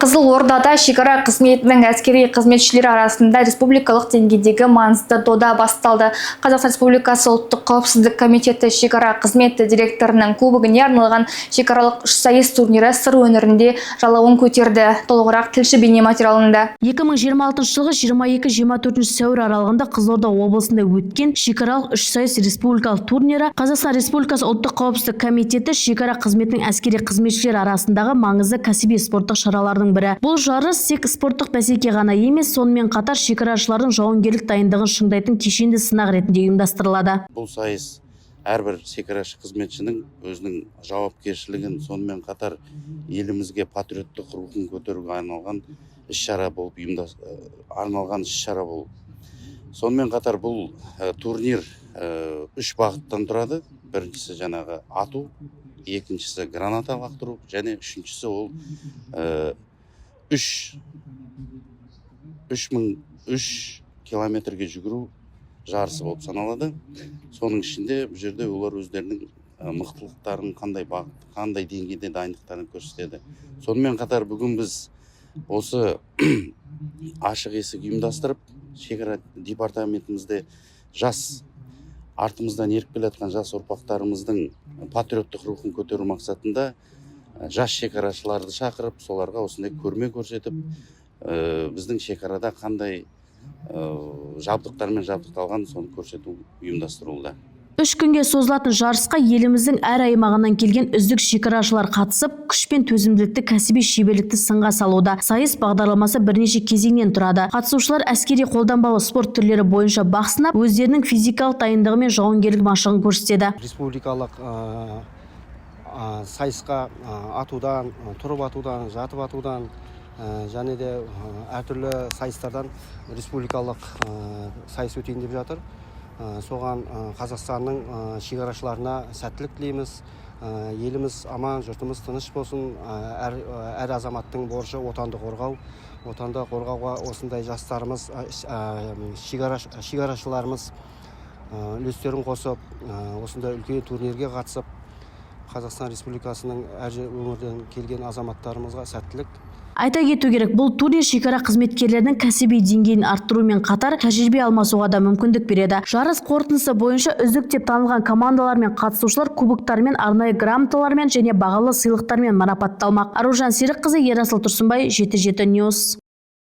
Қызылордада шекара қызметінің әскери қызметшілері арасында республикалық деңгейдегі маңызды дода басталды. Қазақстан Республикасы ұлттық қауіпсіздік комитеті шекара қызметі директорының кубогіне арналған шекаралық сайыс турнирі сыр өңірінде жалауын көтерді. Толығырақ тілші бейнематериалында. 2026 жылғы 22-24 сәуір аралығында Қызылорда облысында өткен шекаралық үш сайыс республикалық турнирі Қазақстан Республикасы ұлттық қауіпсіздік комитеті шекара қызметінің әскери қызметшілері арасындағы маңызды кәсіби спорттық шаралардың бірі. Бұл жарыс тек спорттық бәсеке ғана емес, сонымен қатар шекарашылардың жауынгерлік дайындығын шыңдайтын кешенді сынақ ретінде ұйымдастырылады. Бұл сайыс әрбір шекарашы қызметшінің өзінің жауапкершілігін, сонымен қатар елімізге патриоттық рухын көтеруге арналған іс-шара болып Сонымен қатар бұл турнир үш бағыттан тұрады. Біріншісі жаңағы ату, екіншісі граната лақтыру, және үшіншісі ол 3 километрге жүгіру жарысы болып саналады. Соның ішінде бұл жерде олар өздерінің мықтылықтарын қандай деңгейде дайындықтарын көрсетеді. Сонымен қатар бүгін біз осы ашық есік ұйымдастырып, шекара департаментімізде артымыздан еріп келе жатқан жас ұрпақтарымыздың патриоттық рухын көтеру мақсатында жас шекарашыларды шақырып, соларға осындай көрме көрсетіп, біздің шекарада қандай жабдықтармен жабдықталған соны көрсету ұйымдастырылды. 3 күнге созылатын жарысқа еліміздің әр аймағынан келген үздік шекарашылар қатысып, күш пен төзімділікті кәсіби шеберлікті сынға салуда. Сайыс бағдарламасы бірнеше кезеңнен тұрады. Қатысушылар әскери қолданбалы спорт түрлері бойынша бақ сынап, өздерінің физикалық дайындығы мен жауынгерлік машығын көрсетеді. Республикалық сайысқа атудан, тұрып атудан, жатып атудан және де әртүрлі сайыстардан республикалық сайыс өтейін деп жатыр. Соған Қазақстанның шекарашыларына сәттілік тілейміз. Еліміз аман, жұртымыз тыныш болсын. Әр азаматтың борышы отанды қорғау. Отанды қорғауға осындай жастарымыз, шекарашыларымыз үлестерін қосып, осындай үлкен турнирге қатысып, Қазақстан Республикасының әр өңірден келген азаматтарымызға сәттілік. Айта кету керек, бұл турнир шекара қызметкерлерінің кәсіби деңгейін арттырумен қатар тәжірибе алмасуға да мүмкіндік береді. Жарыс қорытындысы бойынша үздік деп танылған командалар мен қатысушылар кубоктармен, арнайы грамоталармен және бағалы сыйлықтармен марапатталмақ. Аружан Серікқызы, Ерасыл Тұрсынбай, 7-7 News.